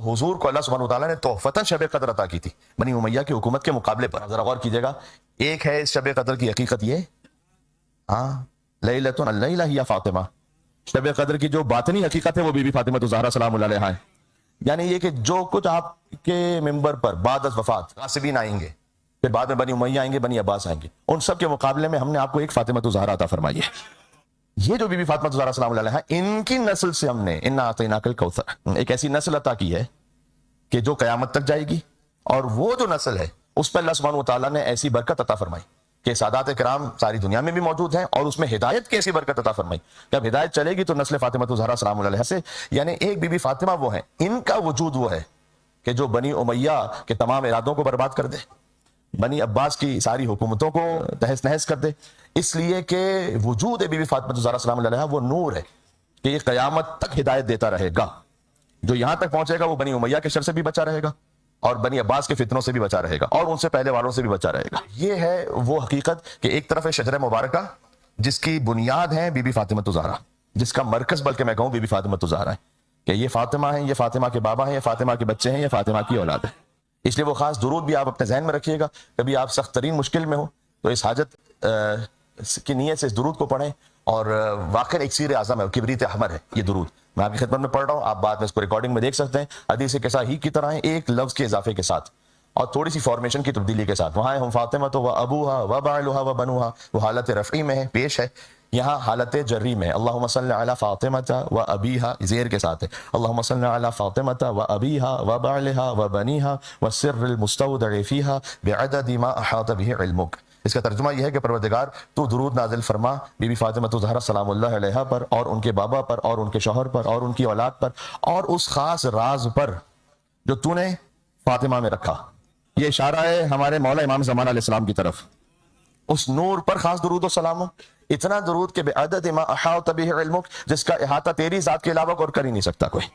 حضور کو اللہ سبحانہ وتعالیٰ نے تحفتاً شب قدر عطا کی تھی بنی امیہ کی حکومت کے مقابلے پر. ذرا غور کیجیے گا, ایک ہے اس شب قدر کی حقیقت یہ, لیلۃ اللیلہ ہی فاطمہ, شب قدر کی جو باطنی حقیقت ہے وہ بی بی فاطمہ الزہرا سلام اللہ علیہا ہے. یعنی یہ کہ جو کچھ آپ کے ممبر پر بعد از وفات غاصبین آئیں گے, پھر بعد میں بنی امیہ آئیں گے, بنی عباس آئیں گے, ان سب کے مقابلے میں ہم نے آپ کو ایک فاطمہ الزہرا عطا فرمائی ہے. یہ جو بی بی فاطمہ الزہرا سلام اللہ علیہا, ان کی نسل سے ہم نے انا اعطیناک الکوثر, ایک ایسی نسل عطا کی ہے کہ جو قیامت تک جائے گی, اور وہ جو نسل ہے اس پہ اللہ سبحانہ وتعالیٰ نے ایسی برکت عطا فرمائی کہ سادات کرام ساری دنیا میں بھی موجود ہیں, اور اس میں ہدایت کی ایسی برکت عطا فرمائی کہ اب ہدایت چلے گی تو نسل فاطمہ الزہرا سلام اللہ علیہا سے, یعنی ایک بی بی فاطمہ وہ ہیں, ان کا وجود وہ ہے کہ جو بنی امیہ کے تمام ارادوں کو برباد کر دے, بنی عباس کی ساری حکومتوں کو تہس نہس کر دے. اس لیے کہ وجود بی بی فاطمہ الزہرا سلام اللہ علیہا وہ نور ہے کہ یہ قیامت تک ہدایت دیتا رہے گا. جو یہاں تک پہنچے گا وہ بنی امیہ کے شر سے بھی بچا رہے گا, اور بنی عباس کے فتنوں سے بھی بچا رہے گا, اور ان سے پہلے والوں سے بھی بچا رہے گا. یہ ہے وہ حقیقت کہ ایک طرف ہے شجرہ مبارکہ جس کی بنیاد ہے بی بی فاطمہ الزہرا, جس کا مرکز بلکہ میں کہوں بی بی فاطمہ الزہرا ہے, کہ یہ فاطمہ ہیں, یہ فاطمہ کے بابا ہیں, یہ فاطمہ کے بچے ہیں, یہ فاطمہ کی اولاد ہے. اس لیے وہ خاص درود بھی آپ اپنے ذہن میں رکھیے گا, کبھی آپ سخت ترین مشکل میں ہو تو اس حاجت کی نیت سے اس درود کو پڑھیں, اور واقعی اکسیر اعظم ہے, کبریت احمر ہے یہ درود. میں آپ کی خدمت میں پڑھ رہا ہوں, آپ بعد میں اس کو ریکارڈنگ میں دیکھ سکتے ہیں, حدیث قصہ ہی کی طرح ہے, ایک لفظ کے اضافے کے ساتھ اور تھوڑی سی فارمیشن کی تبدیلی کے ساتھ. وہاں ہم فاطمہ تو و ابوہا و بعلہا و بنوہا, وہ حالت رفعی میں ہے, پیش ہے. یہاں حالت جری میں اللہم صلی علی فاطمہ و ابیہا زیر کے ساتھ ہے, اللہم صلی علی فاطمہ و ابیہا و بعلہا و بنیہا والسر المستودع فیہا بعدد ما احاط بہ علمک. اس کا ترجمہ یہ ہے کہ پروردگار تو درود نازل فرما بی بی فاطمہ الزہرا سلام اللہ علیہا پر, اور ان کے بابا پر, اور ان کے شوہر پر, اور ان کی اولاد پر, اور اس خاص راز پر جو تو نے فاطمہ میں رکھا. یہ اشارہ ہے ہمارے مولا امام زمان علیہ السلام کی طرف, اس نور پر خاص درود و سلام ہو. اتنا درود کہ بعدد ما احاط بہ علمک, جس کا احاطہ تیری ذات کے علاوہ اور کر ہی نہیں سکتا کوئی.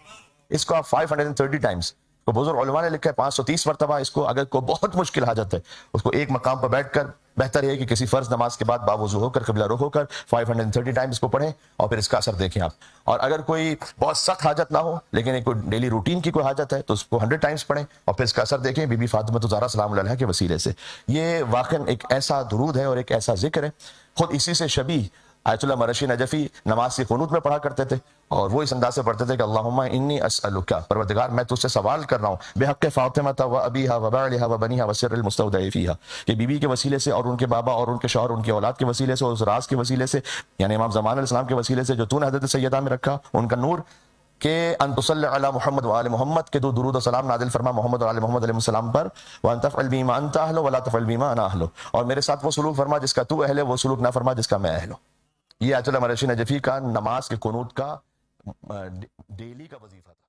اس کو آپ 530 ٹائمز, تو بزرگ علماء نے لکھا ہے 530 مرتبہ. اس کو اگر کوئی بہت مشکل حاجت ہے اس کو ایک مقام پر بیٹھ کر, بہتر ہے کہ کسی فرض نماز کے بعد باوضو ہو کر قبلہ رخ ہو کر 530 ٹائمز کو پڑھیں, اور پھر اس کا اثر دیکھیں آپ. اور اگر کوئی بہت سخت حاجت نہ ہو لیکن ایک کوئی ڈیلی روٹین کی کوئی حاجت ہے تو اس کو 100 ٹائمز پڑھیں, اور پھر اس کا اثر دیکھیں بی بی فاطمہ الزہرا سلام اللہ علیہا کے وسیلے سے. یہ واقعا ایک ایسا درود ہے اور ایک ایسا ذکر ہے, خود اسی سے شبیہ آیت اللہ مرشی نجفی نماز کی قنوت میں پڑھا کرتے تھے, اور وہ اس انداز سے پڑھتے تھے کہ اللہم انی اسألک, پروردگار میں تجھ سے سوال کر رہا ہوں, بحق فاطمہ و ابیہا و بعلہا و بنیہا والسر المستودع فیہا, کہ بی بی کے وسیلے سے, اور ان کے بابا, اور ان کے شوہر, ان کی اولاد کے وسیلے سے, اور اس راز کے وسیلے سے, یعنی امام زمان علیہ السلام کے وسیلے سے جو تو نے حضرت سیدہ میں رکھا, ان کا نور, کہ ان تصلی علی محمد و آل محمد, کہ تو درود و سلام نازل فرما محمد و آل محمد علیہ السلام پر, وان تفعل بما انت اہل ولا تفعل بما انا اہل, اور میرے ساتھ وہ سلوک فرما جس کا تو اہل ہے, وہ سلوک نہ فرما جس کا میں اہل ہوں. یہ آیت اللہ مرشی نجفی کا نماز کے قنوت کا ڈیلی کا وظیفہ تھا.